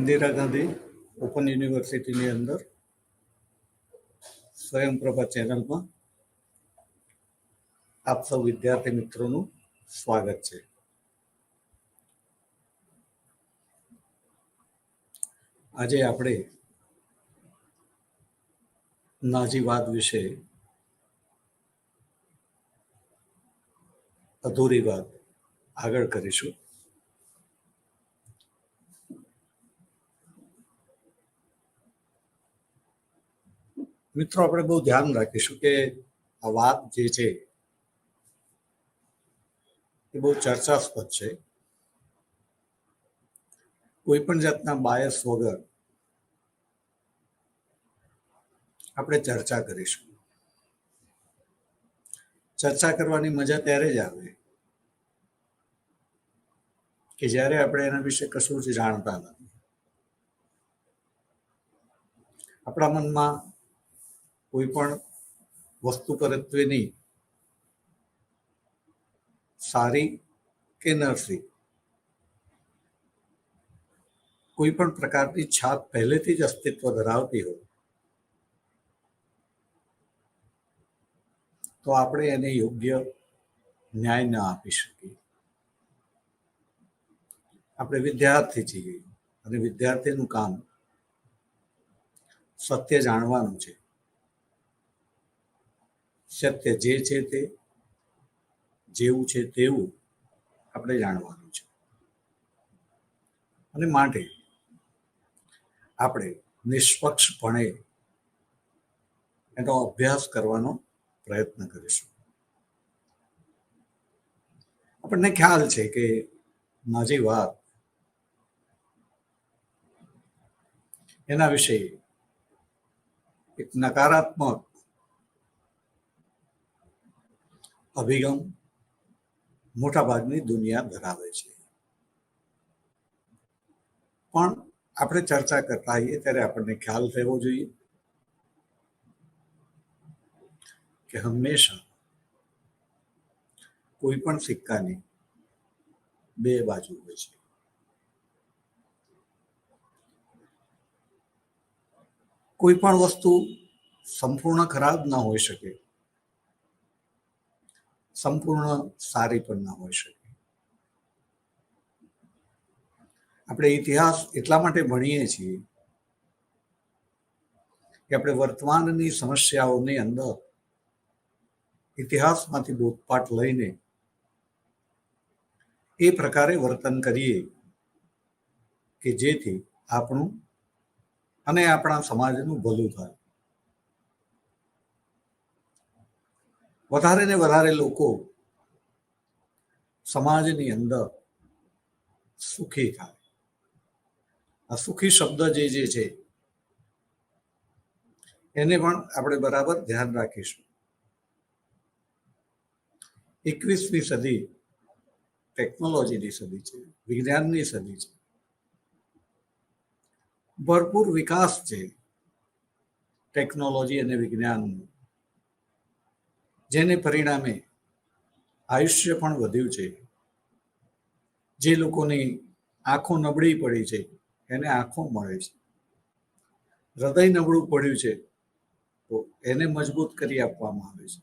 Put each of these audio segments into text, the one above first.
Indira Gandhi open યુનિવર્સિટીની અંદર સ્વયંપ્રભા ચેનલમાં આપ સૌ વિદ્યાર્થી મિત્રોનું સ્વાગત છે. આજે આપણે નાજીવાદ વિશે અધૂરી વાત આગળ કરીશું. મિત્રો, આપણે બહુ ધ્યાન રાખીશું કે આ વાત જે છે એ બહુ ચર્ચાસ્પદ છે. કોઈ પણ જાતના બાયસ વગર આપણે ચર્ચા કરીશું. ચર્ચા કરવાની મજા ત્યારે જ આવે કે જ્યારે આપણે એના વિશે કશું જ જાણતા નથી. આપણા મનમાં કોઈ પણ વસ્તુ પરત્વેની સારી કે નરસી કોઈ પણ પ્રકારની છાપ પહેલેથી જ અસ્તિત્વ ધરાવતી હોય તો આપણે એને યોગ્ય ન્યાય ન આપી શકીએ. આપણે વિદ્યાર્થી છીએ અને વિદ્યાર્થીનું કામ સત્ય જાણવાનું છે. સત્ય જે છે તે જેવું છે તેવું આપણે જાણવાનું છે અને માટે આપણે નિષ્પક્ષપણે એનો અભ્યાસ કરવાનો પ્રયત્ન કરીશું. આપણને ખ્યાલ છે કે નાજીવાદ એના વિશે એક નકારાત્મક અભિગમ મોટાભાગની દુનિયા ધરાવે છે. પણ આપણે ચર્ચા કરતા હોઈએ ત્યારે આપણને ખ્યાલ રહેવો જોઈએ કે હંમેશા કોઈ પણ સિક્કાની બે બાજુ હોય છે. કોઈ પણ વસ્તુ સંપૂર્ણ ખરાબ ન હોઈ શકે, સંપૂર્ણ સારી પણ ન હોઈ શકે. આપણે ઇતિહાસ એટલા માટે ભણીએ છીએ કે આપણે વર્તમાનની સમસ્યાઓની અંદર ઇતિહાસમાંથી બોધપાઠ લઈને એ પ્રકારે વર્તન કરીએ કે જેથી આપણું અને આપણા સમાજનું ભલું થાય. વધારે ને વધારે લોકો સમાજની અંદર સુખી થાય. આ સુખી શબ્દ જે છે એને પણ આપણે બરાબર ધ્યાન રાખીશું. 21મી સદી ટેકનોલોજીની સદી છે, વિજ્ઞાનની સદી છે. ભરપૂર વિકાસ છે ટેકનોલોજી અને વિજ્ઞાનનું, જેને પરિણામે આયુષ્ય પણ વધ્યું છે. જે લોકોની આંખો નબળી પડી છે એને આંખો મળે છે. હૃદય નબળું પડ્યું છે તો એને મજબૂત કરી આપવામાં આવે છે.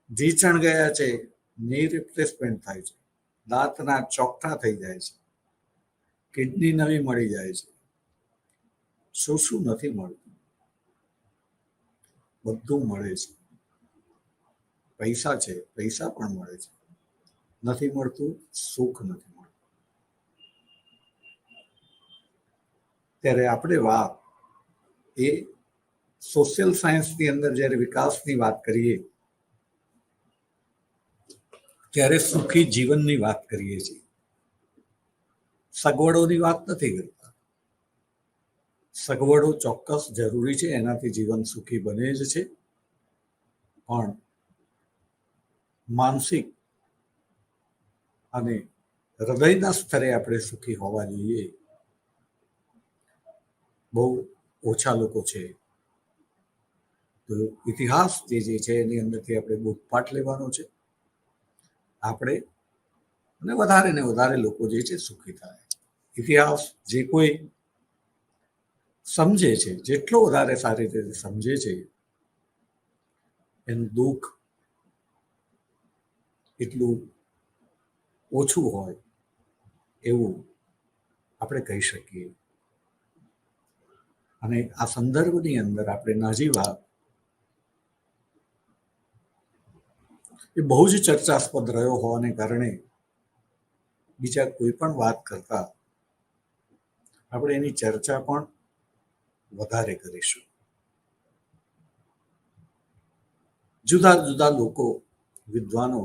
ઢીંચણ ગયા છે, ની રિપ્લેસમેન્ટ થાય છે. દાંતના ચોકઠા થઈ જાય છે. કિડની નવી મળી જાય છે. શું શું નથી મળતું? બધું મળે છે. પૈસા છે, પૈસા પણ મળે છે. નથી મળતું સુખ નથી મળતું. ત્યારે આપણે વાત એ સોશિયલ સાયન્સની અંદર જ્યારે વિકાસની વાત કરીએ ત્યારે સુખી જીવનની વાત કરીએ છીએ. સગવડોની વાત નથી કરતા. સગવડો ચોક્કસ જરૂરી છે, એનાથી જીવન સુખી બને જ છે, પણ માનસિક અને હૃદયના સ્તરે આપણે સુખી હોવા જોઈએ. બહુ ઓછા લોકો છે. તો ઇતિહાસ જે છે એની અંદરથી આપણે બોધપાઠ લેવાનો છે. આપણે અને વધારે ને વધારે લોકો જે છે સુખી થાય. ઇતિહાસ જે કોઈ સમજે છે, જેટલો વધારે સારી રીતે સમજે છે, એનું દુઃખ એટલું ઓછું હોય એવું આપણે કહી શકીએ. અને આ સંદર્ભની અંદર આપણે નજીવા એ બહુ જ ચર્ચાસ્પદ રહ્યો હોવાને કારણે બીજા કોઈ પણ વાત કરતા આપણે એની ચર્ચા પણ વધારે કરીશું. જુદા જુદા લોકો, વિદ્વાનો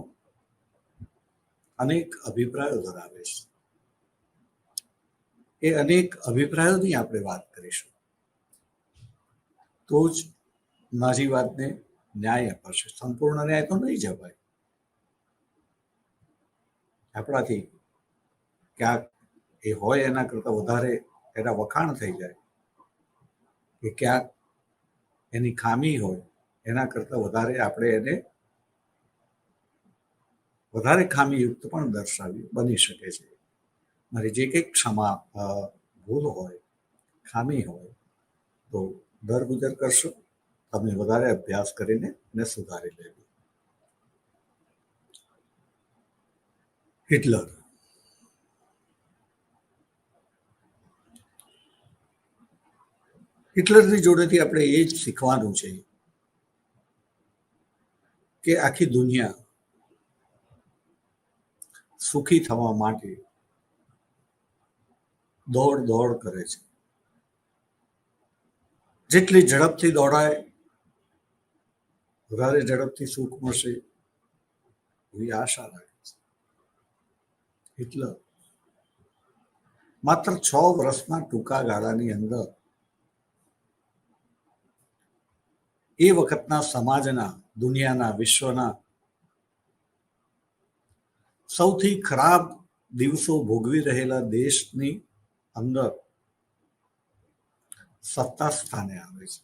અનેક અભિપ્રાયો ધરાવે છે. એ અનેક અભિપ્રાયોની આપણે વાત કરીશું, તો જ નાજીવાદને ન્યાય અપાશે. સંપૂર્ણ ન્યાય તો નહીં જવાય. આપણાથી ક્યાંક એ હોય એના કરતાં વધારે એના વખાણ થઈ જાય, કે ક્યાંક એની ખામી હોય એના કરતાં વધારે આપણે એને વધારે ખામીયુક્ત પણ દર્શાવી બની શકે છે. મારી જે કંઈક ભૂલ હોય, ખામી હોય, તો દરગુજર કરશો. તમે વધારે અભ્યાસ કરીને એને સુધારી લેજો. હિટલર હિટલરની જોડેથી આપણે એ જ શીખવાનું છે કે આખી દુનિયા સુખી થવા માટે દોડ કરે છે. જેટલી ઝડપથી દોડાય, વધારે ઝડપથી સુખ મળશે એવી આશા રાખે છે. હિટલર માત્ર 6 વર્ષના ટૂંકા ગાળાની અંદર એ વખતના સમાજના, દુનિયાના, વિશ્વના સૌથી ખરાબ દિવસો ભોગવી રહેલા દેશની અંદર સત્તા સ્થાને આવે છે.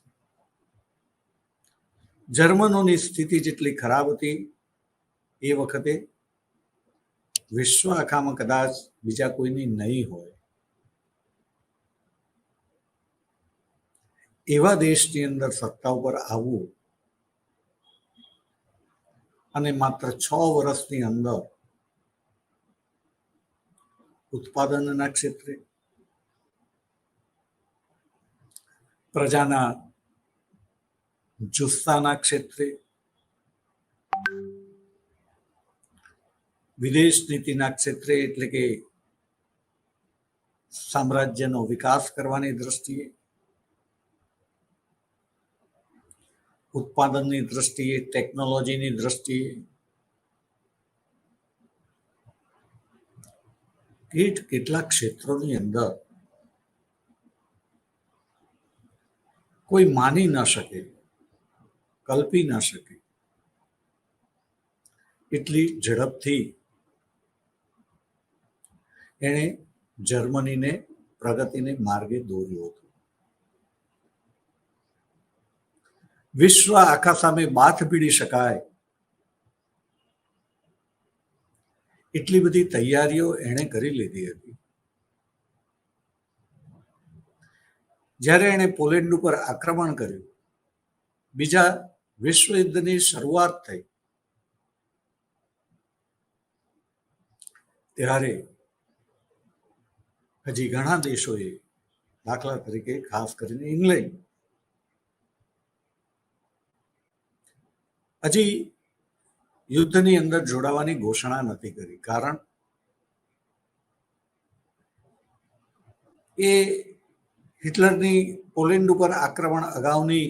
જર્મનોની સ્થિતિ જેટલી ખરાબ હતી એ વખતે વિશ્વ આખામાં કદાચ બીજા કોઈની નહીં હોય એવા દેશની અંદર સત્તા ઉપર આવવું અને માત્ર 6 વર્ષની અંદર ઉત્પાદનના ક્ષેત્રે, પ્રજાના જુસ્સાના ક્ષેત્રે, વિદેશ નીતિના ક્ષેત્રે, એટલે કે સામ્રાજ્યનો વિકાસ કરવાની દ્રષ્ટિએ, ઉત્પાદનની દ્રષ્ટિએ, ટેકનોલોજીની દ્રષ્ટિએ કેટલાક ક્ષેત્રોની અંદર કોઈ માની ન શકે, કલ્પી ન શકે એટલી ઝડપથી એણે જર્મનીને પ્રગતિને માર્ગે દોર્યો હતો. વિશ્વ આખા સામે બાથ ભીડી શકાય એટલી બધી તૈયારીઓ એણે કરી લીધી હતી. જ્યારે એણે પોલેન્ડ ઉપર આક્રમણ કર્યું, બીજા વિશ્વયુદ્ધની શરૂઆત થઈ, ત્યારે હજી ઘણા દેશોએ, દાખલા તરીકે ખાસ કરીને ઇંગ્લેન્ડ, હજી યુદ્ધની અંદર જોડાવાની ઘોષણા નથી કરી. કારણ એ હિટલરની પોલેન્ડ ઉપર આક્રમણ અગાઉની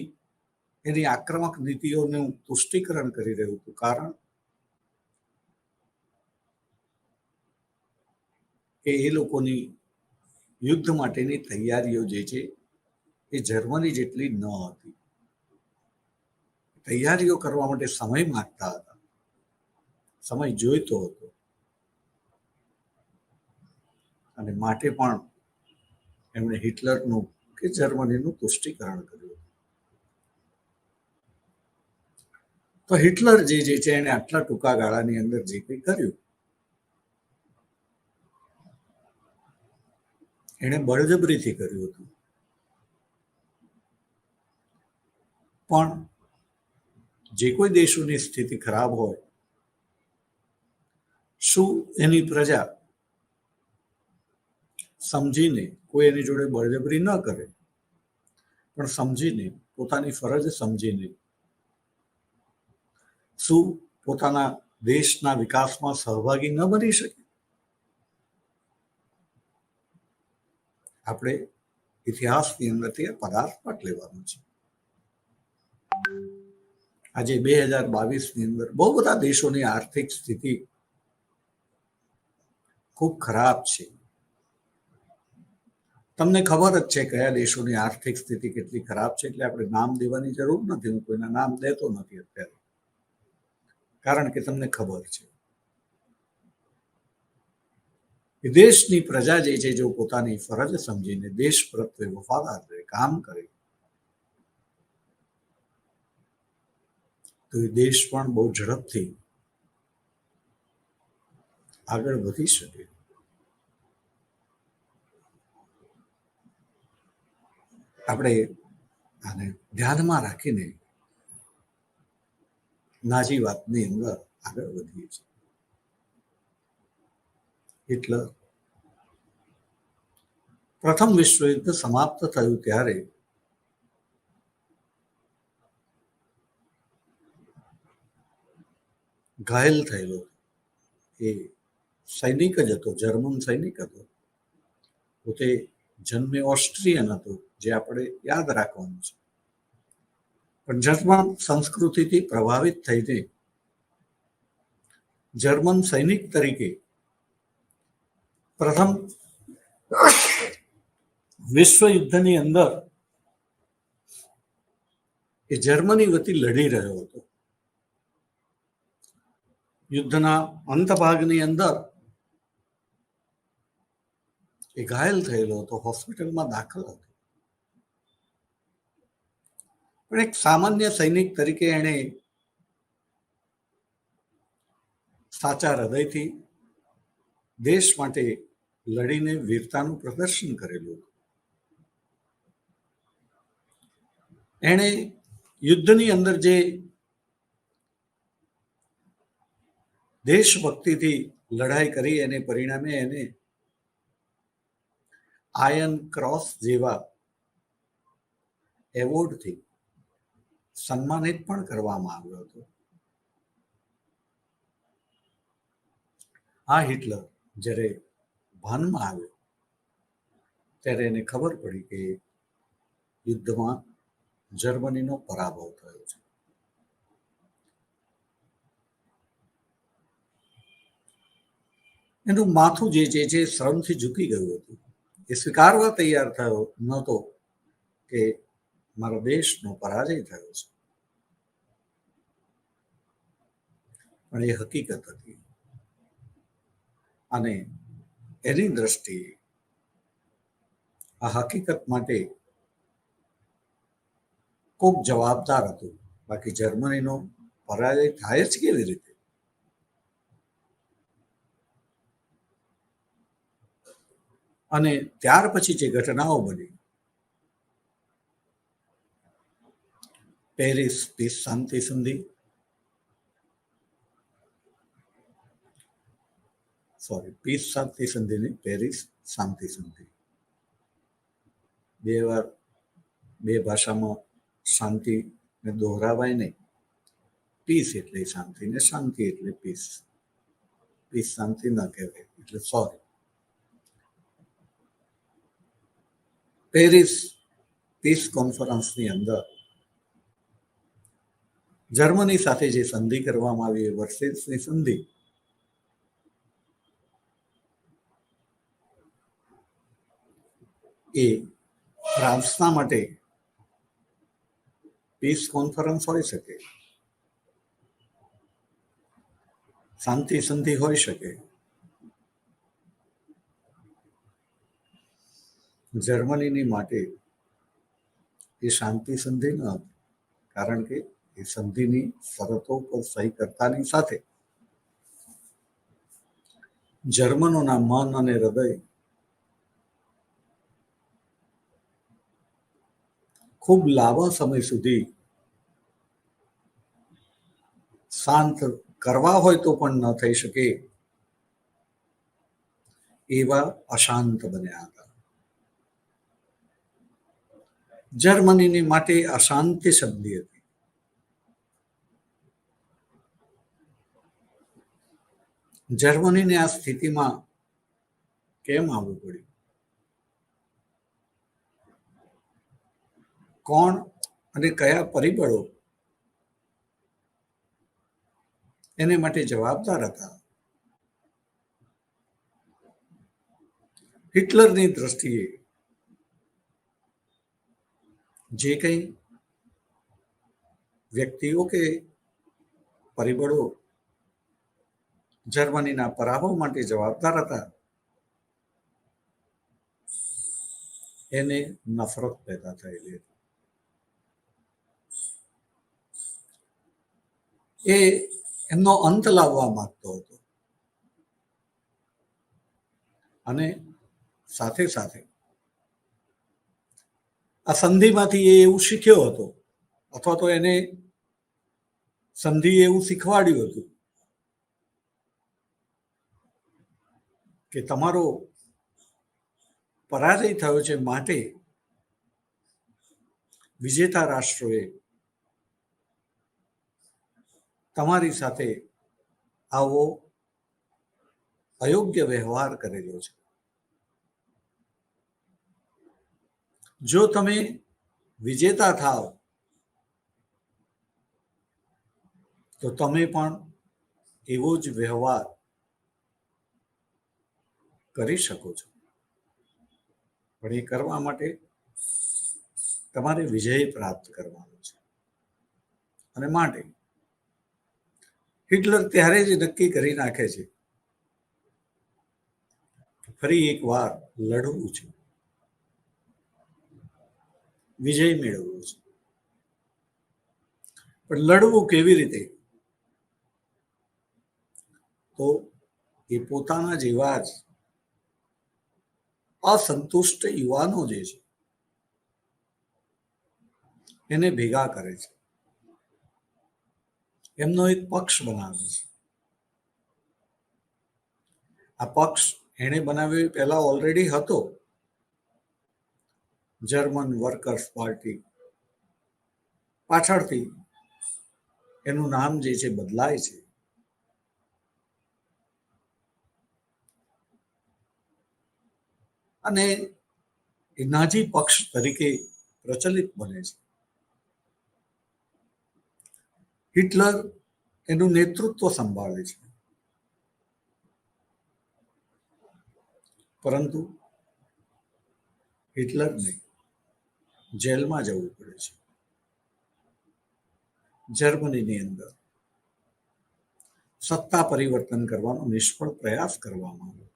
એની આક્રમક નીતિઓનું પુષ્ટિકરણ કરી રહ્યું હતું. કારણ કે એ લોકોની યુદ્ધ માટેની તૈયારીઓ જે છે એ જર્મની જેટલી ન હતી. તૈયારીઓ કરવા માટે સમય માંગતા હતા, સમય જોઈતો હતો, અને માટે પણ એમણે હિટલરનું કે જર્મનીનું પુષ્ટિકરણ કર્યું. તો હિટલર જે છે એને આટલા ટૂંકા ગાળાની અંદર જે કંઈ કર્યું, એણે બળજબરીથી કર્યું હતું. પણ જે કોઈ દેશોની સ્થિતિ ખરાબ હોય, શું એની પ્રજા સમજીને, કોઈ એની જોડે બળજબરી ન કરે, પણ સમજીને, પોતાની ફરજ સમજીને શું પોતાના દેશના વિકાસમાં સહભાગી ન બની શકે? આપણે ઇતિહાસની અંદરથી પદાર્થ લેવાનું છે. આજે 2022ની અંદર બહુ બધા દેશોની આર્થિક સ્થિતિ ખૂબ ખરાબ છે. તમને ખબર જ છે કયા દેશોની આર્થિક સ્થિતિ કેટલી ખરાબ છે, એટલે આપણે નામ દેવાની જરૂર નથી. હું કોઈના નામ દેતો નથી અત્યારે, કારણ કે તમને ખબર છે. દેશની પ્રજા જે છે, જો પોતાની ફરજ સમજીને દેશ પ્રત્યે વફાદાર રહે, કામ કરે, તો એ દેશ પણ બહુ ઝડપથી આગળ વધી શકે. આપણે આને ધ્યાનમાં રાખીને નાજી વાતની અંદર આગળ વધીએ છીએ. હિટલર પ્રથમ વિશ્વયુદ્ધ સમાપ્ત થયું ત્યારે ઘાયલ થયેલો એ સૈનિક જ હતો, જર્મન સૈનિક હતો. પોતે જન્મે ઓસ્ટ્રિયન હતો, જે આપણે યાદ રાખવાનું છે. પણ જર્મન સંસ્કૃતિથી પ્રભાવિત થઈને જર્મન સૈનિક તરીકે પ્રથમ વિશ્વયુદ્ધની અંદર એ જર્મની વતી લડી રહ્યો હતો. યુદ્ધના અંત ભાગની અંદર એ ઘાયલ થયેલો હતો, હોસ્પિટલમાં દાખલ હતો. પણ એક સામાન્ય સૈનિક તરીકે એણે સાચા હૃદયથી દેશ માટે લડીને વીરતાનું પ્રદર્શન કરેલું. એણે યુદ્ધની અંદર જે દેશભક્તિથી લડાઈ કરી, એને પરિણામે એને આયર્ન ક્રોસ જેવા એવોર્ડથી સન્માનિત પણ કરવામાં આવ્યો હતો. આ હિટલર જ્યારે ભાનમાં આવ્યો ત્યારે એને ખબર પડી કે યુદ્ધમાં જર્મનીનો પરાભવ થયો છે. એનું માથું જે છે શ્રમથી ઝૂકી ગયું હતું. એ સ્વીકારવા તૈયાર થયો નહોતો કે મારા દેશનો પરાજય થયો છે, પણ એ હકીકત હતી. અને એની દ્રષ્ટિએ આ હકીકત માટે ખૂબ જવાબદાર હતું. બાકી જર્મનીનો પરાજય થાય જ કેવી રીતે? અને ત્યાર પછી જે ઘટનાઓ બની, પેરિસ પીસ શાંતિ સંધિ, પીસ શાંતિ સંધિ નહીં, પેરિસ શાંતિ સંધિ. બે ભાષામાં શાંતિ ને દોહરાવાય નહીં. પીસ એટલે શાંતિ ને શાંતિ એટલે પીસ. પીસ શાંતિ ન કહેવાય, એટલે સોરી. પેરિસ પીસ કોન્ફરન્સની અંદર જર્મની સાથે જે સંધિ કરવામાં આવી, એ વર્સેલ્સની સંધિ, એ ફ્રાન્સના માટે પીસ કોન્ફરન્સ હોઈ શકે, શાંતિ સંધિ હોઈ શકે. જર્મનીની માટે એ શાંતિ સંધિ ન હતી, કારણ કે એ સંધિની શરતો પર સહી કરતાની સાથે જર્મનોના મન અને હૃદય ખૂબ લાંબા સમય સુધી શાંત કરવા હોય તો પણ ન થઈ શકે એવા અશાંત બન્યા હતા. જર્મનીની માટે અશાંતિ શબ્દી હતી. જર્મનીને આ સ્થિતિમાં કેમ આવવું પડ્યું? કોણ અને કયા પરિબળો એને માટે જવાબદાર હતા? હિટલરની દ્રષ્ટિએ જે કંઈ વ્યક્તિઓ કે પરિબળો જર્મનીના પરાભવ માટે જવાબદાર હતા, એને નફરત પેદા થયેલી હતી. એ એમનો અંત લાવવા માંગતો હતો અને સાથે સાથે આ સંધિમાંથી એ એવું શીખ્યો હતો, અથવા તો એને સંધિએ એવું શીખવાડ્યું હતું કે તમારો પરાજય થયો છે, માટે વિજેતા રાષ્ટ્રોએ તમારી સાથે આવો અયોગ્ય વ્યવહાર કરેલો છે. જો તમે વિજેતા થાવ તો તમે પણ એવો જ વ્યવહાર કરી શકો છો, પણ એ કરવા માટે તમારે વિજય પ્રાપ્ત કરવાનો છે. અને માટે હિટલર ત્યારે જ નક્કી કરી નાખે છે કે ફરી એક વાર લડવું છે, વિજય મેળવવો છે. પણ લડવું કેવી રીતે? તો એ પોતાના જેવા જ અસંતુષ્ટ યુવાનો જે છે એને ભેગા કરે છે, એમનો એક પક્ષ બનાવે છે. આ પક્ષ એને બનાવ્યો પહેલા ઓલરેડી હતો, જર્મન વર્કર્સ પાર્ટી. પાછળથી એનું નામ જે છે બદલાય છે. અને એ નાઝી પક્ષ તરીકે પ્રચલિત બને છે. હિટલર એનું નેતૃત્વ સંભાળે છે, પરંતુ હિટલરને જેલમાં જવું પડે છે. જર્મનીની અંદર સત્તા પરિવર્તન કરવાનો નિષ્ફળ પ્રયાસ કરવામાં આવ્યો,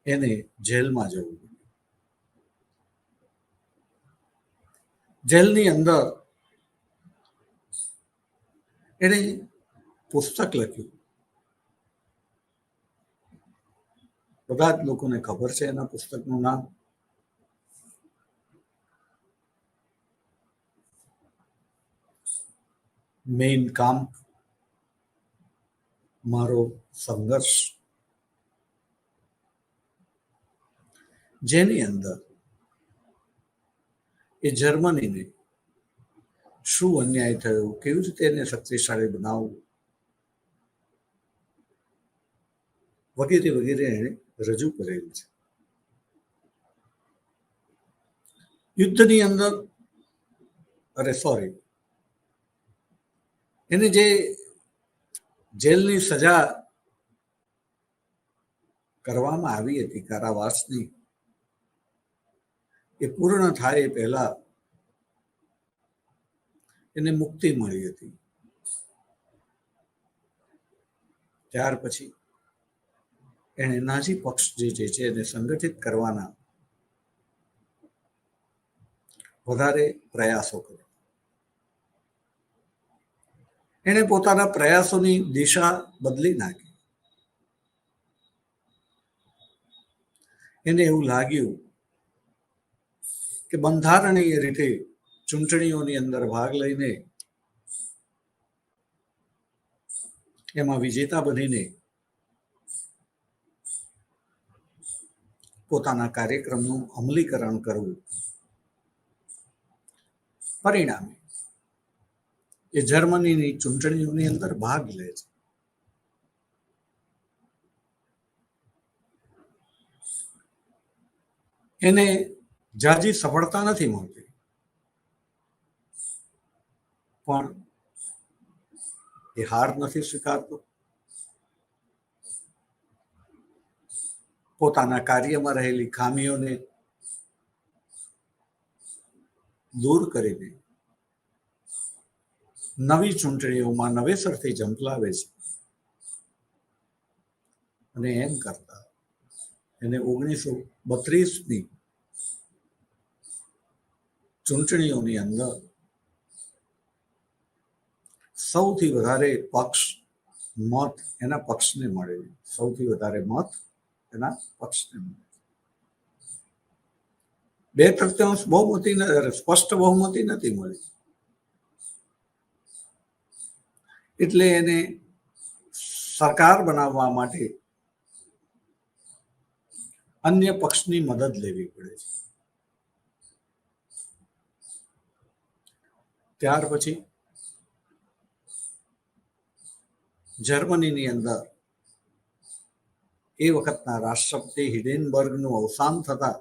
એને જેલમાં જવું પડ્યું. જેલની અંદર એણે પુસ્તક લખ્યું. બધા જ લોકોને ખબર છે એના પુસ્તકનું નામ. મેઇન કામ્પ, મારો સંઘર્ષ, જેની અંદર એ જર્મનીને શું અન્યાય થયો, કેવી રીતે એને શક્તિશાળી બનાવવું, વગેરે વગેરે એણે રજૂ કરેલ છે. યુદ્ધની અંદર એને જે જેલની સજા કરવામાં આવી હતી, કારાવાસની, એ પૂર્ણ થાય એ પહેલા એને મુક્તિ મળી હતી. ત્યાર પછી એણે નાઝી પક્ષ જે છે એને સંગઠિત કરવાના વધારે પ્રયાસો કર્યા. એણે પોતાના પ્રયાસોની દિશા બદલી નાખી. એને એવું લાગ્યું કે બંધારણીય રીતે ચૂંટણીઓની અંદર ભાગ લઈને એમાં વિજેતા બનીને પોતાના કાર્યક્રમનું અમલીકરણ કરવું, પરિણામે એ જર્મનીની ચૂંટણીઓની અંદર ભાગ લે છે. એને જાજી સફળતા નથી મળતી, પણ એ હાર નથી સ્વીકારતો. પોતાના કાર્યમાં રહેલી ખામીઓને દૂર કરીને નવી ચૂંટણીઓમાં નવેસરથી ઝંપલાવે છે અને એમ કરતા એને 1932ની ચૂંટણીઓની અંદર સૌથી વધારે મત એના પક્ષને મળે, સૌથી વધારે મત એના પક્ષને મળે. 2/3 બહુમતી, સ્પષ્ટ બહુમતી નથી મળી, એટલે એને સરકાર બનાવવા માટે અન્ય પક્ષની મદદ લેવી પડે છે. ત્યાર પછી જર્મનીની અંદર એ વખતના રાષ્ટ્રપતિ હિન્ડેનબર્ગનું અવસાન થતા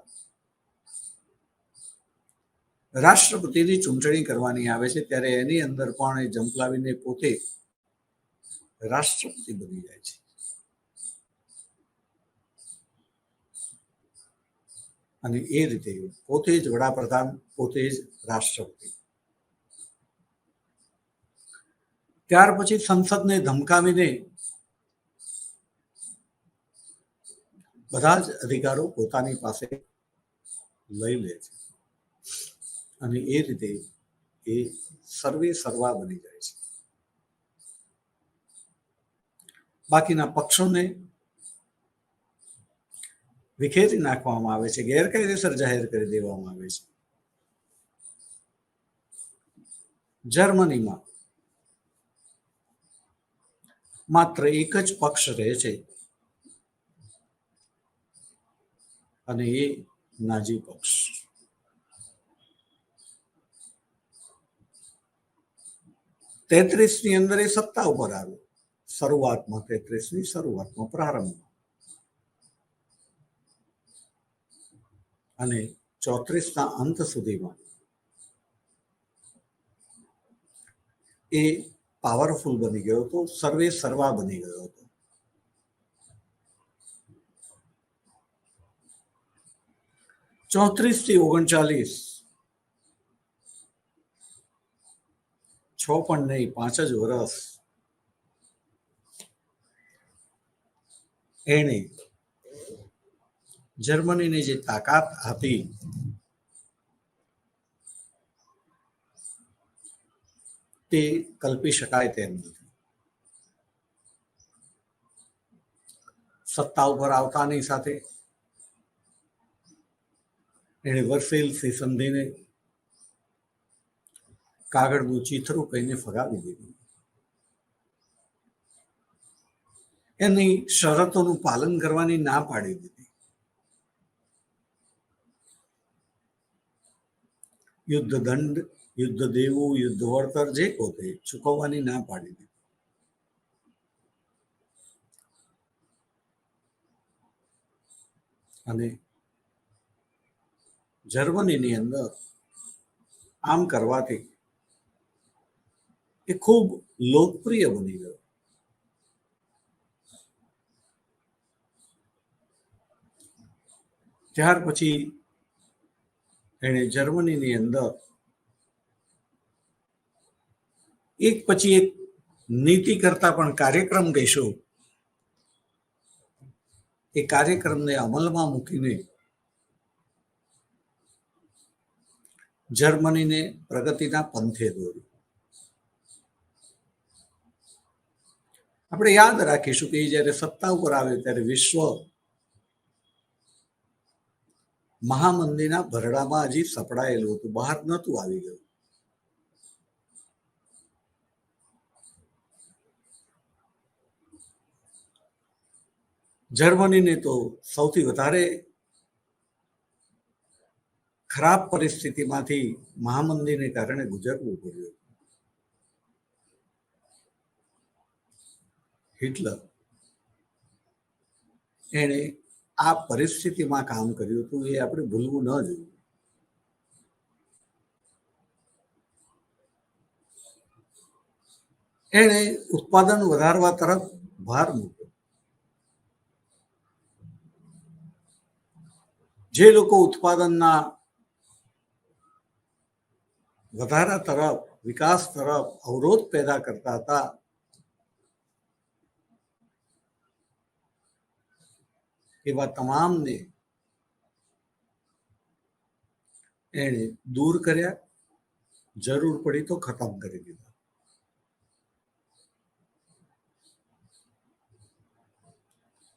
રાષ્ટ્રપતિની ચૂંટણી કરવાની આવે છે. ત્યારે એની અંદર પણ એ ઝંપલાવીને પોતે રાષ્ટ્રપતિ બની જાય છે અને એ રીતે પોતે જ વડાપ્રધાન, પોતે જ રાષ્ટ્રપતિ. ત્યાર પછી સંસદને ધમકાવીને બધા જ અધિકારો પોતાની પાસે લઈ લે છે અને એ રીતે એ સર્વે સર્વા બની જાય છે. બાકીના પક્ષોને વિખેરી નાખવામાં આવે છે, ગેરકાયદેસર જાહેર કરી દેવામાં આવે છે. જર્મનીમાં માત્ર એક જ પક્ષ રહે છે અને એ નાઝી પક્ષ. તેત્રીસની અંદર એ સત્તા ઉપર આવ્યો, શરૂઆતમાં 33ની શરૂઆતમાં, પ્રારંભમાં, અને 34ના અંત સુધીમાં એ પાવરફુલ બની ગયો હતો, સર્વે સર્વા બની ગયો હતો. ચોત્રીસથી 39, 6 પણ નહીં, 5 જ વર્ષ એણે જર્મનીની જે તાકાત હતી તે કલ્પી શકાય તેમ નથી. સત્તા ઉપર આવતાની સાથે એણે વર્સેલ્સની સંધિને કાગળનું ચીથરું કહીને ફગાવી દીધું. એની શરતોનું પાલન કરવાની ના પાડી દીધી. યુદ્ધ દંડ, યુદ્ધ દેવું, યુદ્ધ વળતર જે પોતે ચૂકવવાની ના પાડી દીધી. અને જર્મનીની અંદર આમ કરવાથી એ ખૂબ લોકપ્રિય બની ગયો. ત્યાર પછી એણે જર્મનીની અંદર એક પછી એક નીતિ કરતા પણ કાર્યક્રમ કહીશું, એ કાર્યક્રમને અમલમાં મૂકીને જર્મનીને પ્રગતિના પંથે દોર્યું. આપણે યાદ રાખીશું કે જ્યારે સત્તા ઉપર આવે ત્યારે વિશ્વ મહામંદીના ભરડામાં હજી સપડાયેલું હતું, બહાર નહોતું આવી ગયું. જર્મનીને તો સૌથી વધારે ખરાબ પરિસ્થિતિમાંથી મહામંદીને કારણે ગુજરવું પડ્યું. હિટલર એણે આ પરિસ્થિતિમાં કામ કર્યું હતું, એ આપણે ભૂલવું ન જોઈએ. એણે ઉત્પાદન વધારવા તરફ ભાર મૂક્યો. જે લોકો ઉત્પાદનના વધારા તરફ, વિકાસ તરફ અવરોધ પેદા કરતા હતા, એવા તમામને એણે દૂર કર્યા, જરૂર પડી તો ખતમ કરી દીધા.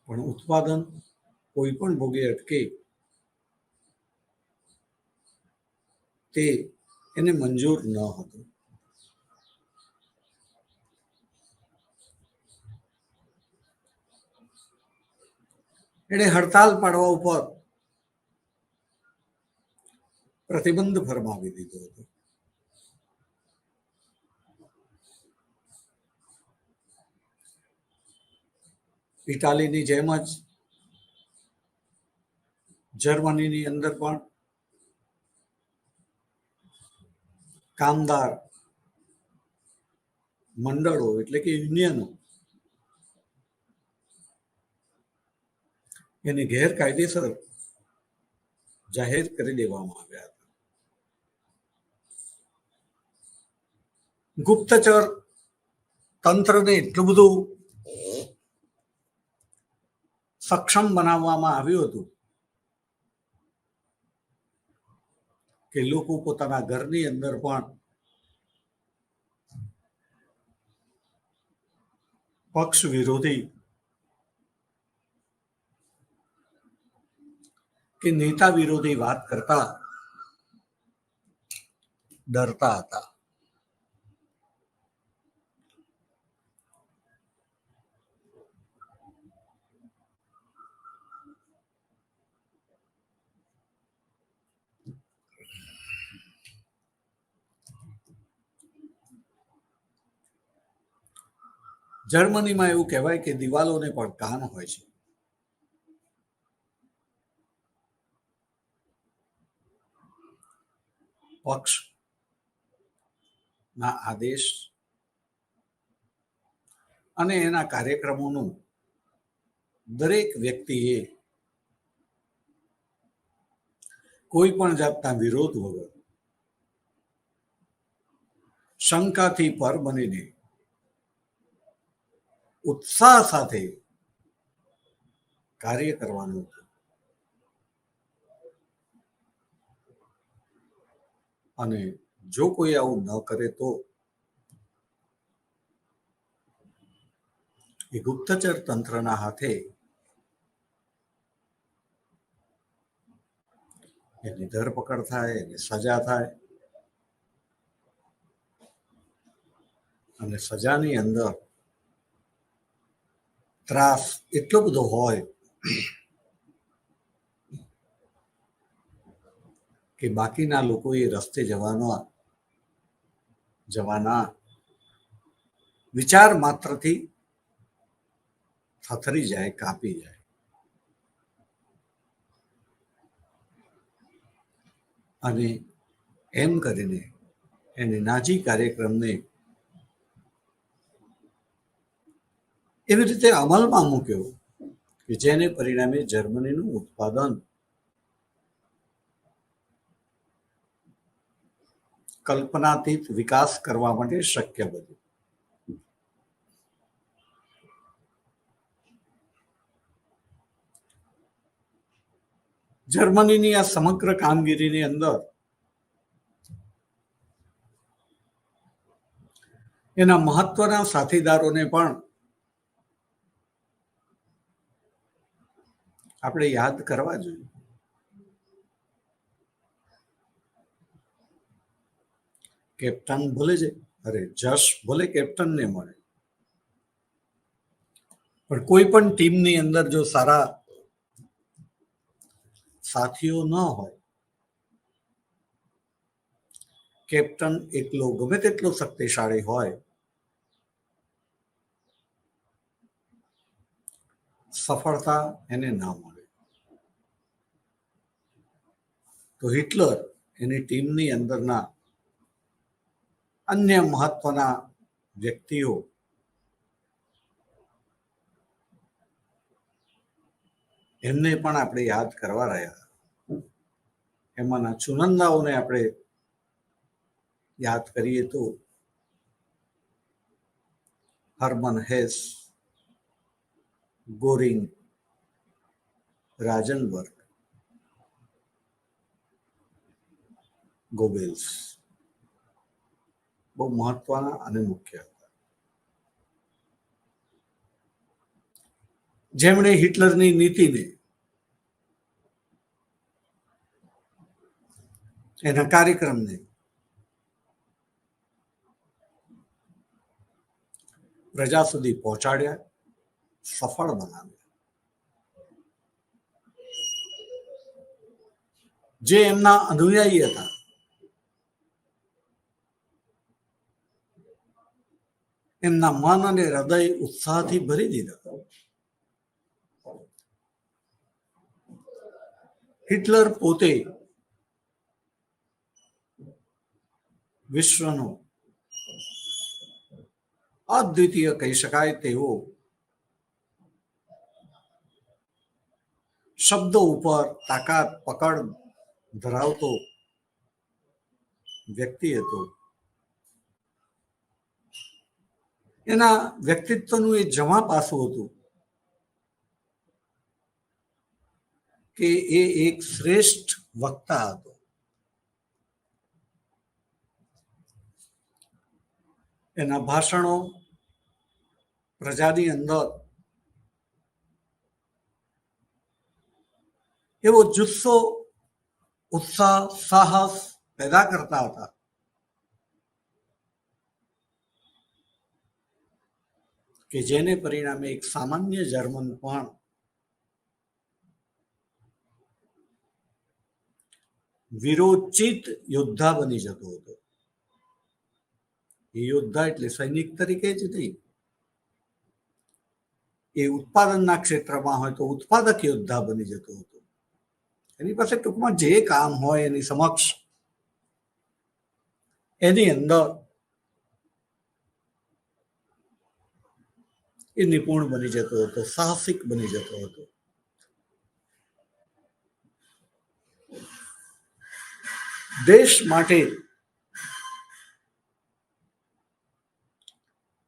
પણ ઉત્પાદન કોઈ પણ ભોગે અટકે તે એને મંજૂર ન હતું. એણે હડતાલ પાડવા ઉપર પ્રતિબંધ ફરમાવી દીધો હતો. ઇટાલીની જેમ જ જર્મનીની અંદર પણ કામદાર મંડળો એટલે કે યુનિયનો એને ગેરકાયદેસર જાહેર કરી દેવામાં આવ્યા હતા. ગુપ્તચર તંત્રને એટલું બધું સક્ષમ બનાવવામાં આવ્યું હતું કે લોકો પોતાના ઘરની અંદર પણ પક્ષ વિરોધી કે નેતા વિરોધી વાત કરતા ડરતા હતા. જર્મનીમાં એવું કહેવાય કે દિવાલોને પણ કાન હોય છે. પક્ષના આદેશ અને એના કાર્યક્રમોનું દરેક વ્યક્તિએ કોઈ પણ જાતના વિરોધ વગર શંકાથી પર બનીને ઉત્સાહ સાથે કાર્ય કરવાનું હતું. અને જો કોઈ આવું ન કરે તો એ ગુપ્તચર તંત્રના હાથે એની ધરપકડ થાય, એની સજા થાય. અને સજાની અંદર ત્રાસ એટલો બધો હોય કે બાકીના લોકો એ રસ્તે જવાના વિચાર માત્રથી થથરી જાય, કાપી જાય. અને એમ કરીને એને નાજી કાર્યક્રમને એવી રીતે અમલમાં મૂક્યો કે જેને પરિણામે જર્મનીનું ઉત્પાદન કલ્પનાતીત વિકાસ કરવા માટે શક્ય બન્યું. જર્મનીની આ સમગ્ર કામગીરીની અંદર એના મહત્વના સાથીદારોને પણ આપણે યાદ કરવા જોઈએ. કેપ્ટન ભલે જશ ભલે કેપ્ટનને મળે, પણ કોઈ પણ ટીમની અંદર જો સારા સાથીઓ ન હોય, કેપ્ટન એકલો ગમે તેટલો શક્તિશાળી હોય, સફળતા એને ના મળે. તો હિટલર એની ટીમની અંદરના અન્ય મહત્વના વ્યક્તિઓ એમને પણ આપણે યાદ કરવા રહ્યા. એમાંના ચુનંદાઓને આપણે યાદ કરીએ તો હર્મન હેસ, ગોરિંગ, રાજનબર્ગ, ગોબેલ્સ બહુ મહત્વના અને મુખ્ય હતા, જેમણે હિટલરની નીતિને, એના કાર્યક્રમને પ્રજા સુધી પહોંચાડ્યા, સફળ બનાવ્યા. જે એમના અનુયાયી હતા, એમના મન અને હૃદય ઉત્સાહથી ભરી દીધા. હિટલર પોતે વિશ્વનો અદ્વિતીય કહી શકાય તેવો શબ્દો ઉપર તાકાત પકડ ધરાવતો વ્યક્તિ હતો. એના વ્યક્તિત્વનું એ જમા પાસું હતું કે એ એક શ્રેષ્ઠ વક્તા હતો. એના ભાષણો પ્રજાની અંદર એવો જુસ્સો, ઉત્સાહ, સાહસ પેદા કરતા હતા કે જેને પરિણામે એક સામાન્ય જર્મન પણ વિરોચિત યોદ્ધા બની જતો હતો. એ યોદ્ધા એટલે સૈનિક તરીકે જ નહીં, એ ઉત્પાદનના ક્ષેત્રમાં હોય તો ઉત્પાદક યોદ્ધા બની જતો હતો. એની પાસે ટૂંકમાં જે કામ હોય એની સમક્ષ, એની અંદર એ નિપુણ બની જતો હતો, સાહસિક બની જતો હતો. દેશ માટે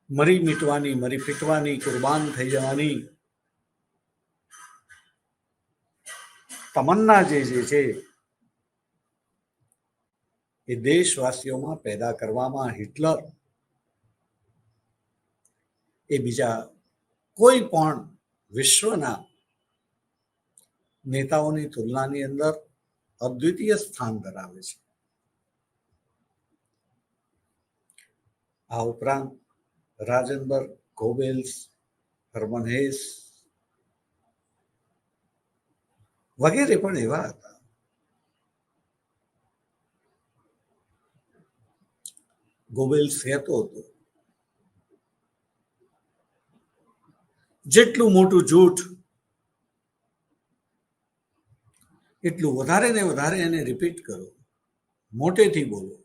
મરી મીટવાની, મરી પીટવાની, કુરબાન થઈ જવાની તમન્ના જે છે એ દેશવાસીઓમાં પેદા કરવામાં હિટલર એ બીજા કોઈ પણ વિશ્વના નેતાઓની તુલનાની અંદર અદ્વિતીય સ્થાન ધરાવે છે. આ ઉપરાંત રાજનબર્ગ, ગોબેલ્સ, હર્મન હેસ વગેરે પણ એવા હતા. ગોબેલ્સ કહેતો હતો, જેટલું મોટું જૂઠ એટલું વધારે ને વધારે એને રિપીટ કરો, મોટેથી બોલો.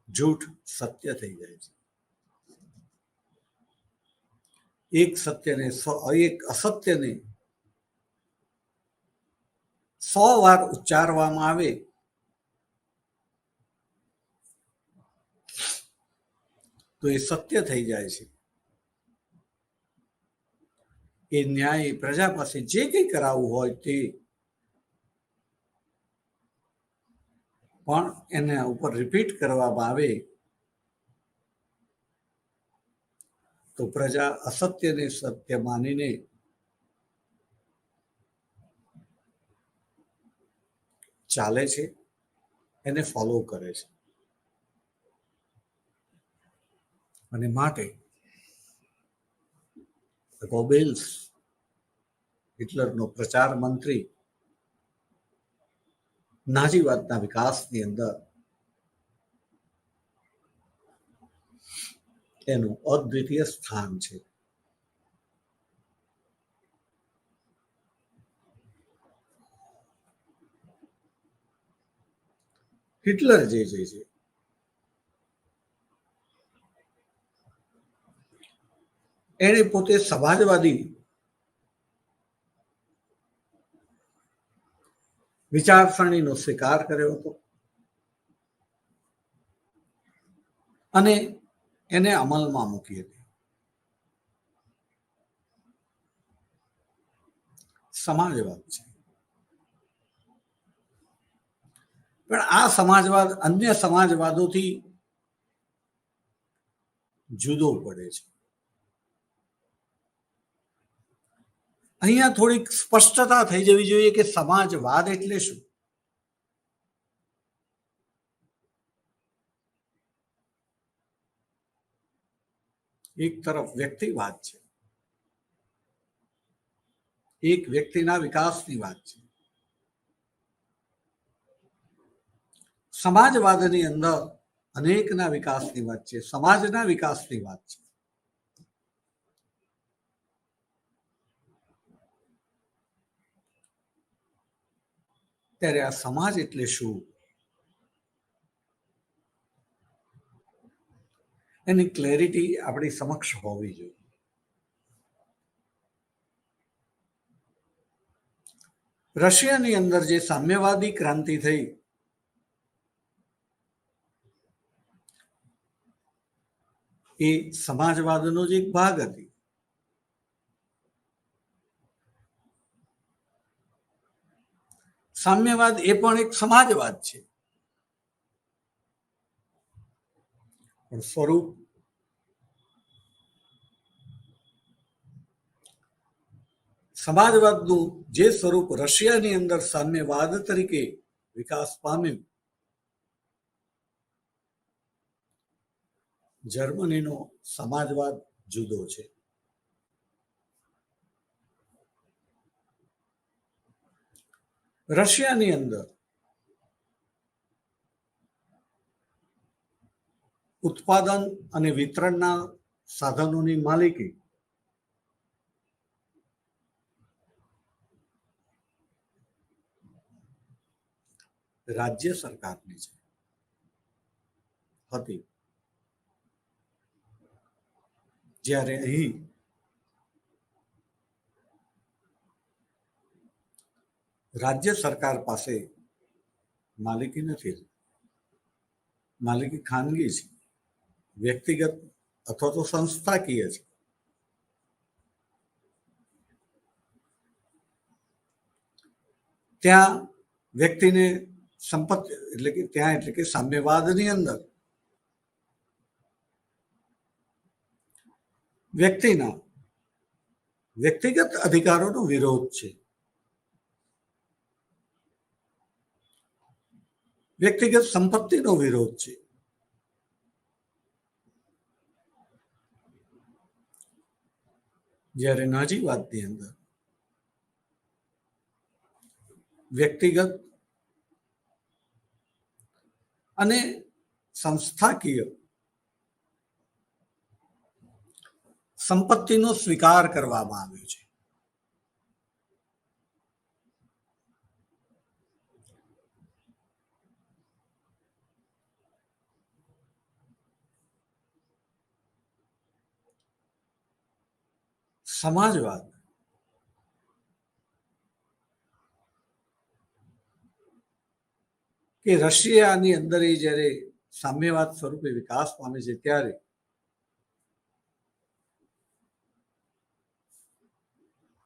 જૂઠ સત્ય થઈ જાય છે. એક સત્યને એક અસત્યને 100 વાર ઉચ્ચારવામાં આવે તો એ સત્ય થઈ જાય છે. એ ન્યાય પ્રજા પાસે જે કંઈ કરાવવું હોય તે પણ એના ઉપર રિપીટ કરવામાં આવે તો પ્રજા અસત્યને સત્ય માનીને ચાલે છે, એને ફોલો કરે છે. અને માટે ગોબેલ્સ, હિટલરનો પ્રચાર મંત્રી, નાજીવાદના વિકાસની અંદર એનું અદ્વિતીય સ્થાન છે. હિટલર જે છે એણે પોતે સમાજવાદી વિચારસરણીનો સ્વીકાર કર્યો હતો અને એને અમલમાં મૂકી હતી. સમાજવાદ છે, પણ આ સમાજવાદ અન્ય સમાજવાદોથી જુદો પડે છે. અહીંયા થોડીક સ્પષ્ટતા થઈ જવી જોઈએ કે સમાજવાદ એટલે શું. એક તરફ વ્યક્તિવાદ છે, એક વ્યક્તિના વિકાસની વાત છે. સમાજવાદની અંદર અનેકના વિકાસની વાત છે, સમાજના વિકાસની વાત છે. ત્યારે આ સમાજ એટલે શું એની ક્લેરિટી આપણી સમક્ષ હોવી જોઈએ. રશિયાની અંદર જે સામ્યવાદી ક્રાંતિ થઈ એ સમાજવાદનો જ એક ભાગ હતી. સામ્યવાદ એ પણ એક સમાજવાદ છે, પણ સ્વરૂપ સમાજવાદનું જે સ્વરૂપ રશિયાની અંદર સામ્યવાદ તરીકે વિકાસ પામ્યું, જર્મનીનો સમાજવાદ જુદો છે. રશિયાની અંદર ઉત્પાદન અને વિતરણના સાધનોની માલિકી રાજ્ય સરકારની છે હતી, જ્યારે અહીં રાજ્ય સરકાર પાસે માલિકી નથી. માલિકી ખાનગી છે, વ્યક્તિગત અથવા તો સંસ્થાકીય છે. ત્યાં વ્યક્તિને સંપત્તિ એટલે કે સામ્યવાદની અંદર વ્યક્તિના વ્યક્તિગત અધિકારોનો વિરોધ છે. વ્યક્તિગત સંપત્તિનો વિરોધ છે. જ્યારે નાજીવાદની અંદર વ્યક્તિગત અને સંસ્થાકીય સંપત્તિનો સ્વીકાર કરવામાં આવ્યો છે. સમાજવાદ કે રશિયાની અંદર જ્યારે સામ્યવાદ સ્વરૂપે વિકાસ પામે છે ત્યારે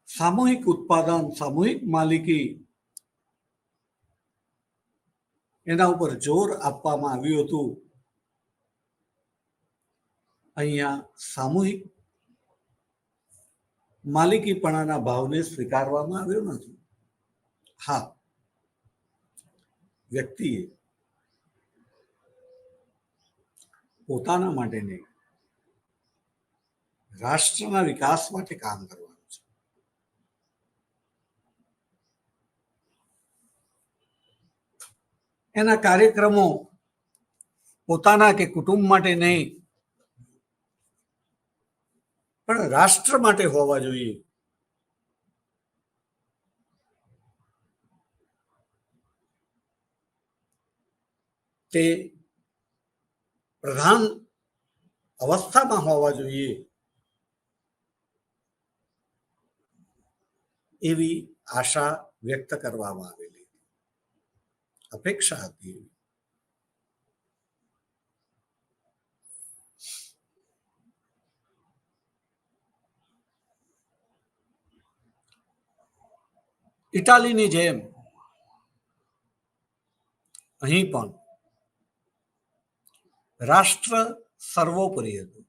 સામૂહિક ઉત્પાદન, સામૂહિક માલિકી એના ઉપર જોર આપવામાં આવ્યું હતું. અહીંયા સામૂહિક માલિકીપણાના ભાવને સ્વીકારવામાં આવ્યો નથી. હા, વ્યક્તિએ પોતાના માટે નહીં રાષ્ટ્રના વિકાસ માટે કામ કરવાનું છે. એના કાર્યક્રમો પોતાના કે કુટુંબ માટે નહીં, પણ રાષ્ટ્ર માટે હોવા જોઈએ. તે પ્રધાન અવસ્થામાં હોવા જોઈએ એવી આશા વ્યક્ત કરવામાં આવેલી, અપેક્ષા હતી. ઇટાલીની જેમ અહીં પણ રાષ્ટ્ર સર્વોપરી હતું.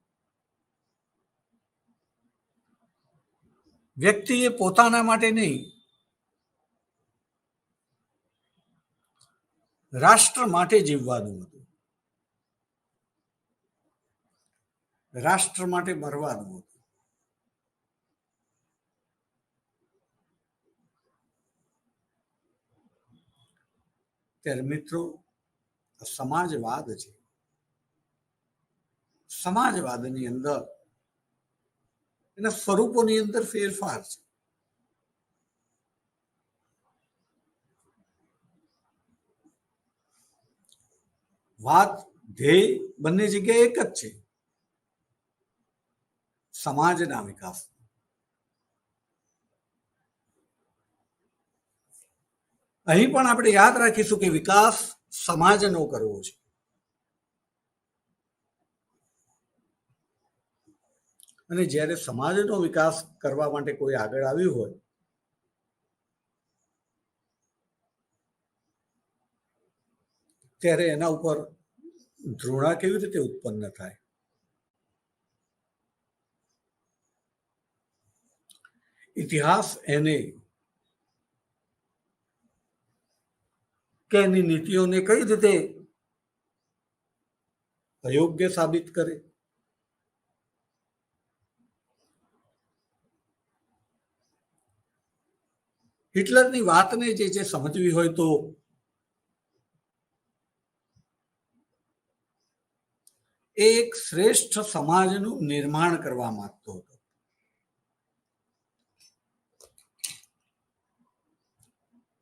વ્યક્તિએ પોતાના માટે નહીં, રાષ્ટ્ર માટે જીવવાનું હતું, રાષ્ટ્ર માટે મરવાનું હતું. ત્યારે મિત્રો, સમાજવાદ છે. સમાજવાદની અંદર એના સ્વરૂપોની અંદર ફેરફાર છે. વાત ધ્યેય બંને જગ્યાએ એક જ છે, સમાજના વિકાસ. અહીં પણ આપણે યાદ રાખીશું કે વિકાસ સમાજનો કરવો છે. અને જ્યારે સમાજનો વિકાસ કરવા માટે કોઈ આગળ આવ્યું હોય, ત્યારે એના ઉપર ધૃણા કેવી રીતે ઉત્પન્ન થાય? ઇતિહાસ એને કે એની નીતિઓને કઈ રીતે અયોગ્ય સાબિત કરે? હિટલરની વાતને જે સમજવી હોય તો એક શ્રેષ્ઠ સમાજનું નિર્માણ કરવા માંગતો હતો.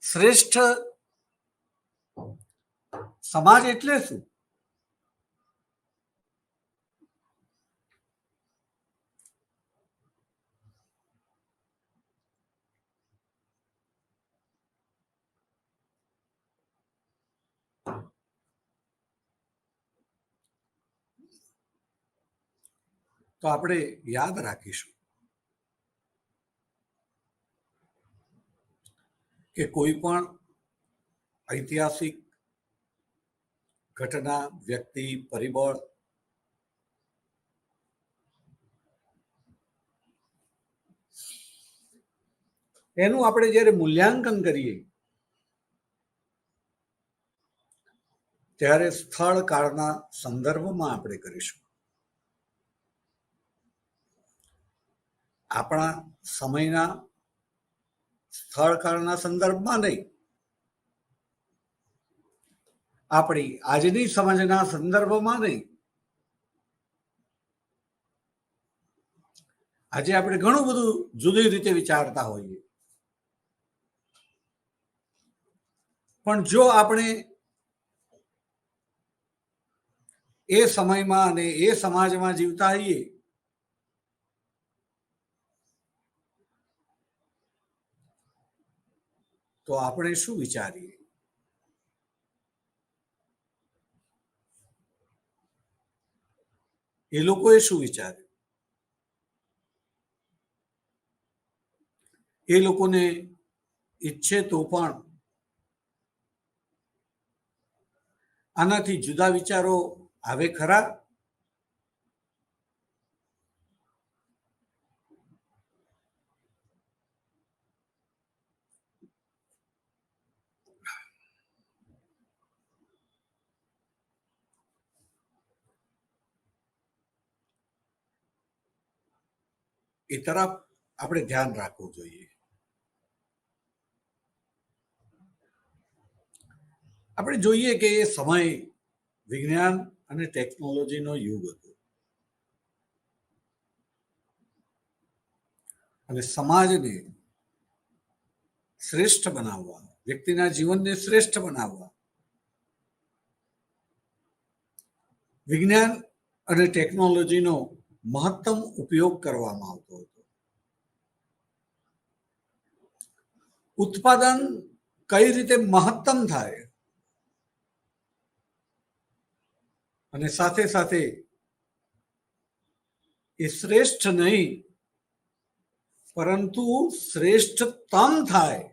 શ્રેષ્ઠ સમાજ એટલે શું? તો આપણે યાદ રાખીશું કે કોઈ પણ ઐતિહાસિક ઘટના, વ્યક્તિ, પરિબળ એનું આપણે જ્યારે મૂલ્યાંકન કરીએ ત્યારે સ્થળ કાળના સંદર્ભમાં આપણે કરીશું. આપણા સમયના સ્થળ કાળના સંદર્ભમાં નહીં, આપણી આજની સમજના સંદર્ભમાં નહીં. આજે આપણે ઘણું બધું જુદી રીતે વિચારતા હોઈએ, પણ જો આપણે એ સમયમાં અને એ સમાજમાં જીવતા હોઈએ તો આપણે શું વિચારીએ? એ લોકોએ શું વિચાર્યું? એ લોકોને ઈચ્છે તો પણ આનાથી જુદા વિચારો આવે ખરા? એ તરફ આપણે ધ્યાન રાખવું જોઈએ. આપણે જોઈએ કે એ સમય વિજ્ઞાન અને ટેકનોલોજીનો યુગ હતો અને સમાજને શ્રેષ્ઠ બનાવવા, વ્યક્તિના જીવનને શ્રેષ્ઠ બનાવવા વિજ્ઞાન અને ટેકનોલોજીનો મહત્તમ ઉપયોગ કરવામાં આવતો હતો. ઉત્પાદન કઈ રીતે મહત્તમ થાય અને સાથે સાથે એ શ્રેષ્ઠ નહીં પરંતુ શ્રેષ્ઠતમ થાય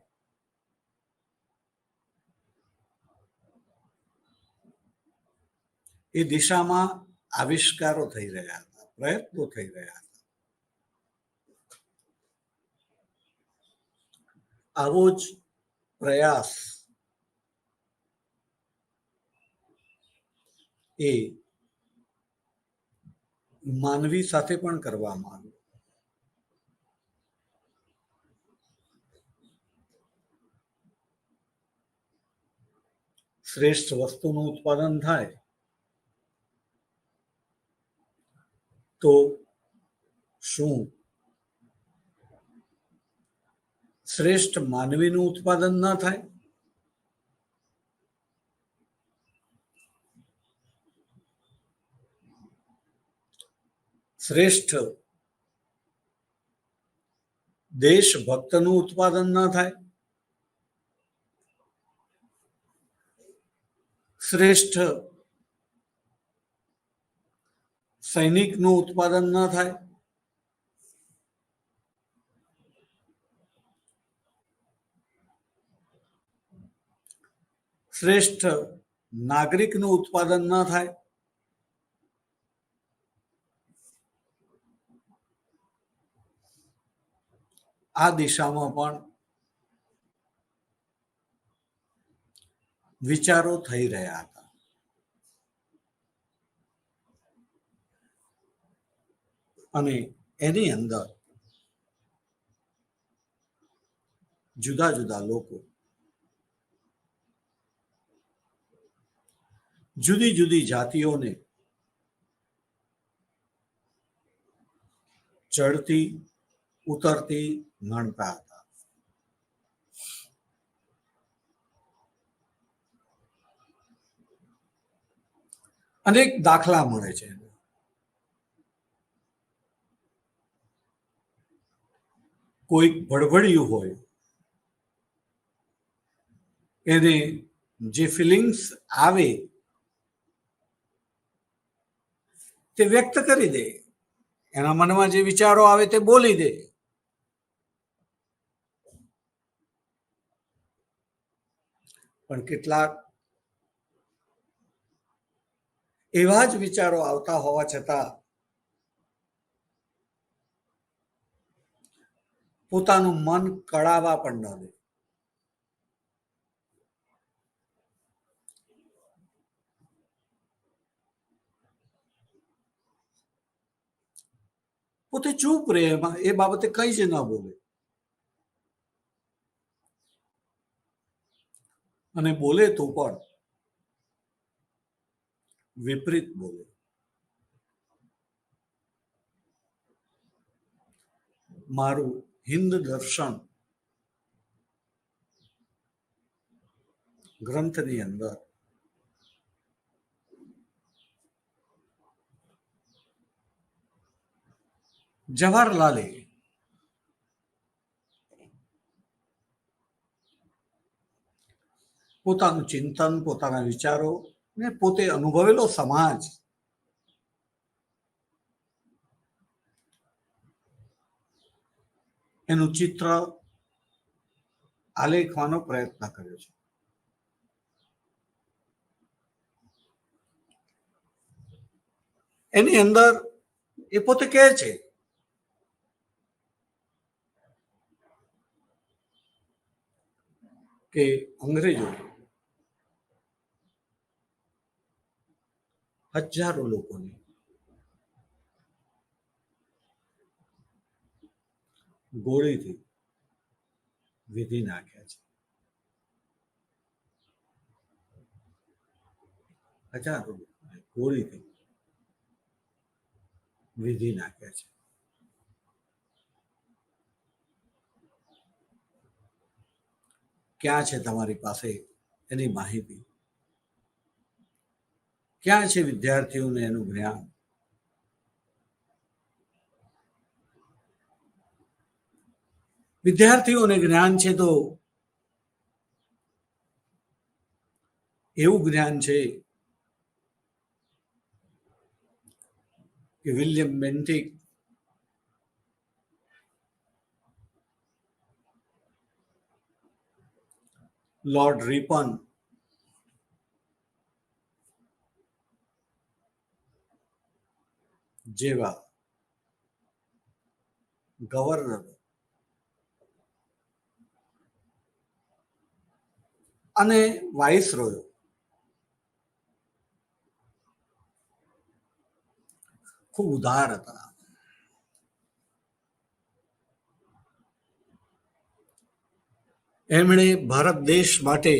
એ દિશામાં આવિષ્કારો થઈ રહ્યા હતા, પ્રયત્નો થઈ રહ્યા હતા. આવો જ પ્રયાસ એ માનવી સાથે પણ કરવામાં આવ્યો. શ્રેષ્ઠ વસ્તુનું ઉત્પાદન થાય તો શું શ્રેષ્ઠ માનવીનું ઉત્પાદન ન થાય? શ્રેષ્ઠ દેશભક્તનું ઉત્પાદન ન થાય? શ્રેષ્ઠ સૈનિકનું ઉત્પાદન ન થાય? શ્રેષ્ઠ નાગરિકનું ઉત્પાદન ન થાય? આ દિશામાં પણ વિચારો થઈ રહ્યા હતા. અને એની અંદર જુદા જુદા લોકો જુદી જુદી જાતિઓને ચડતી ઉતરતી ગણતા હતા. અનેક દાખલા મળે છે. કોઈક ભડભડિયું હોય, એને જે ફિલિંગ્સ આવે તે વ્યક્ત કરી દે, એના મનમાં જે વિચારો આવે તે બોલી દે. પણ કેટલાક એવા જ વિચારો આવતા હોવા છતાં પોતાનું મન કળાવા પણ ન દે. પોતે ચૂપ રહે, એ બાબતે કઈ જ ન બોલે. અને બોલે તો પણ વિપરીત બોલે. મારું હિન્દ દર્શન ગ્રંથની અંદર જવાહરલાલે પોતાનું ચિંતન, પોતાના વિચારો ને પોતે અનુભવેલો સમાજ એનું ચિત્ર આલેખવાનો પ્રયત્ન કર્યો છે. એની અંદર એ પોતે કહે છે કે અંગ્રેજો હજારો લોકોને ગોળીથી વિધિ નાખ્યા છે. હજારો ગોળીથી વિધિ નાખ્યા છે. ક્યાં છે તમારી પાસે એની માહિતી? ક્યાં છે વિદ્યાર્થીઓને એનું જ્ઞાન? વિદ્યાર્થીઓને જ્ઞાન છે તો એવું જ્ઞાન છે કે વિલિયમ બેન્ટિક લોર્ડ રિપન જેવા ગવર્નર અને વાઇસરોય ખૂબ ઉદાર હતા. એમણે ભારત દેશ માટે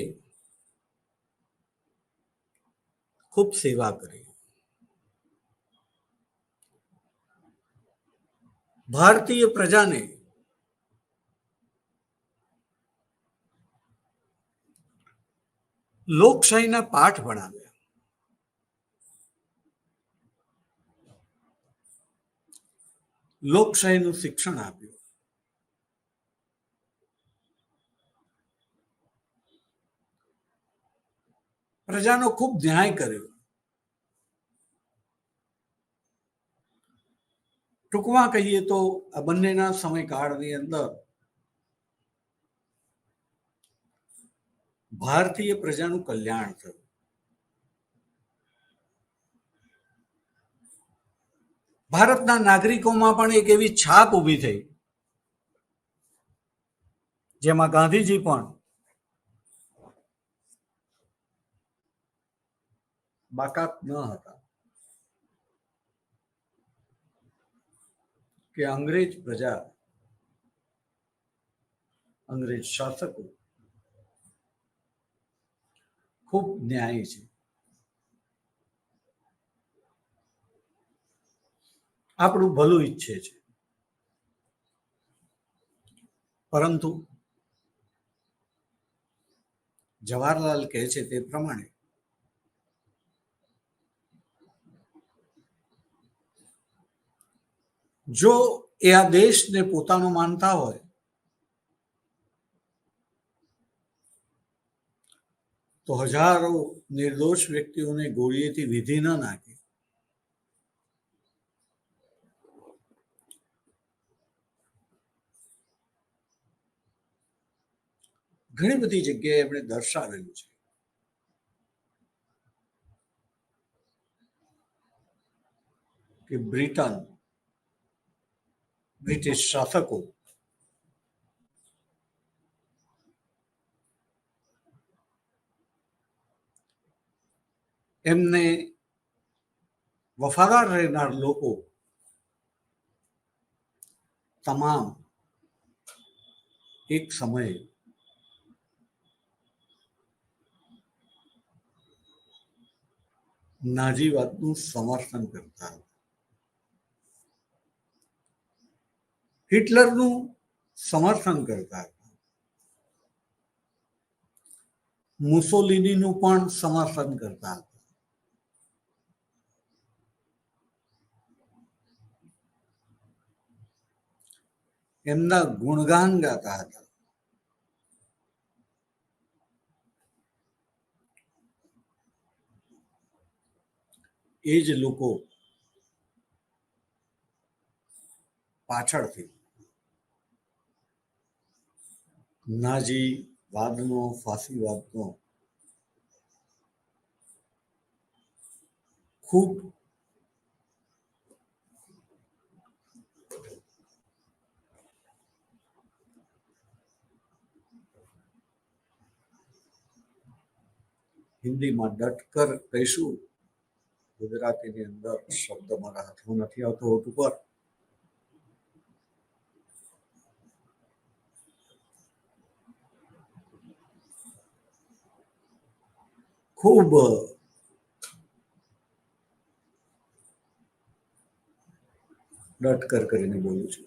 ખૂબ સેવા કરી. ભારતીય પ્રજાને લોકશાહીના પાઠ ભણાવ્યા. લોકશાહીનું શિક્ષણ આપ્યું. પ્રજાનો ખૂબ ન્યાય કર્યો. ટૂંકમાં કહીએ તો આ બંનેના સમયકાળની અંદર ભારતીય પ્રજાનું કલ્યાણ થયું. ભારતના નાગરિકોમાં પણ એક એવી છાપ ઊભી થઈ જેમાં ગાંધીજી પણ બાકાત ન હતા કે અંગ્રેજ પ્રજા, અંગ્રેજ શાસકો ખૂબ ન્યાયી છે. આપણું ભલું ઈચ્છે છે. પરંતુ જવાહરલાલ કહે છે તે પ્રમાણે જો એ આ દેશને પોતાનો માનતા હોય તો હજારો નિર્દોષ વ્યક્તિઓને ગોળીએથી વિધિ ન નાખે. ઘણી બધી જગ્યાએ એમણે દર્શાવેલું છે કે બ્રિટિશ શાસકો એમને વફાદાર રહેનાર લોકો તમામ એક સમયે નાજીવાદનું સમર્થન કરતા હતા. હિટલરનું સમર્થન કરતા હતા. મુસોલિનીનું પણ સમર્થન કરતા હતા. એમના ગુણગાન ગાતા હતા. એ જ લોકો પાછળથી નાજીવાદનો, ફાસીવાદનો ખૂબ હિન્દીમાં ડટકર કહીશું, ગુજરાતીની અંદર શબ્દ મારા હાથમાં નથી આવતો હોઠ ઉપર. ખૂબ ડટકર કરીને બોલું છું,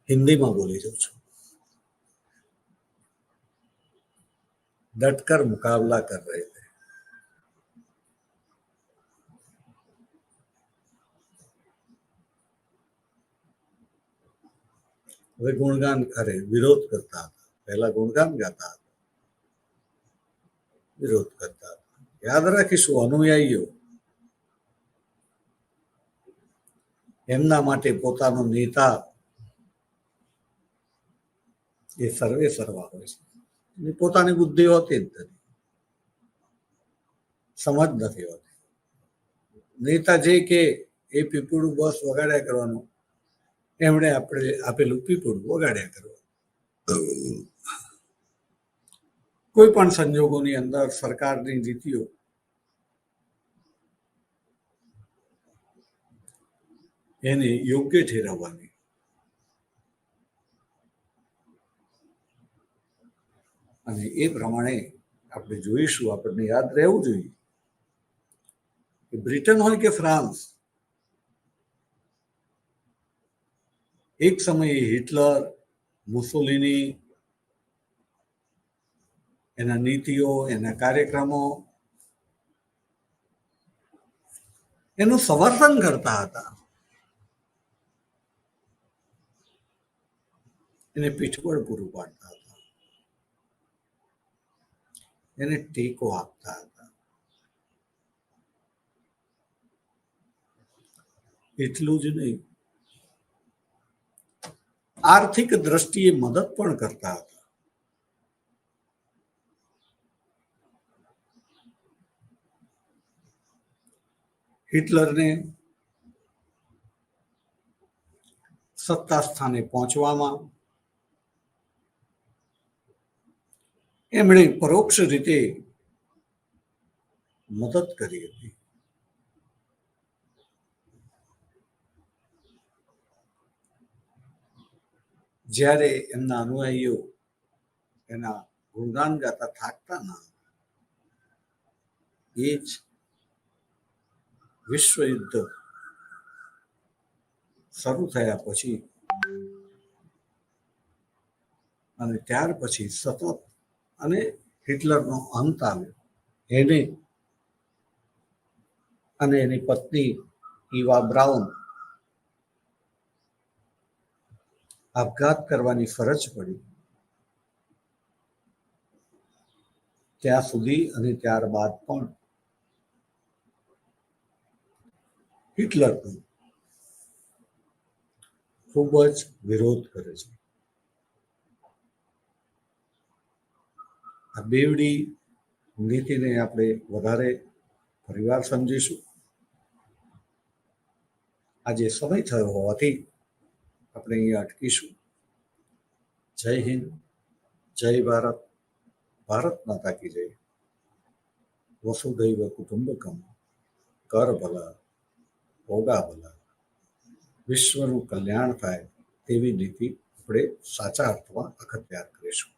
હિન્દીમાં બોલી જાઉં છું. डटकर मुकाबला कर रहे थे. હવે ગુણગાન કરે, વિરોધ કરતા હતા. પહેલા ગુણગાન ગાતા હતા, વિરોધ કરતા હતા. યાદ રાખીશું, અનુયાયીઓ એમના માટે પોતાનો નેતા એ સર્વે સર્વા હોય છે. પોતાની બુદ્ધિ હોતી જ નથી, સમજ નથી હોતી. નેતા જે કે એ પીપળું બસ વગાડ્યા કરવાનું, એમણે આપણે આપેલું પીપળું વગાડ્યા કરવાનું. કોઈ પણ સંજોગોની અંદર સરકારની નીતિઓ એને યોગ્ય ઠેરવવાની. અને એ પ્રમાણે આપણે જોઈશું, આપણને યાદ રહેવું જોઈએ કે બ્રિટન હોય કે ફ્રાન્સ, એક સમયે હિટલર, મુસોલિની, એના નીતિઓ, એના કાર્યક્રમો એનું સમર્થન કરતા હતા, એને પીઠબળ પૂરું પાડતા હતા, એને ટેકો આપતા હતા. એટલું જ નહીં, આર્થિક દ્રષ્ટિએ મદદ પણ કરતા હતા. હિટલરને સત્તા સ્થાને પહોંચવામાં એમણે પરોક્ષ રીતે મદદ કરી હતી. જ્યારે એમના અનુયાયીઓ એના ગુણગાન ગાતા થાકતા ના, એ જ વિશ્વયુદ્ધ શરૂ થયા પછી અને ત્યાર પછી સતત અને હિટલરનો અંત આવ્યો. એને અને એની પત્ની ઈવા બ્રાઉન આપઘાત કરવાની ફરજ પડી. ત્યાં સુધી અને ત્યારબાદ પણ હિટલર ખૂબ જ વિરોધ કરે છે. આ બેવડી નીતિને આપણે વધારે પરિવાર સમજીશું. આજે સમય થયો હોવાથી આપણે અહીંયા અટકીશું. જય હિન્દ, જય ભારત, ભારત માતા કી જય. વસુધૈવ કુટુંબકમ, કર ભલા, હોગા ભલા. વિશ્વનું કલ્યાણ થાય તેવી નીતિ આપણે સાચા અર્થમાં અખત્યાર કરીશું.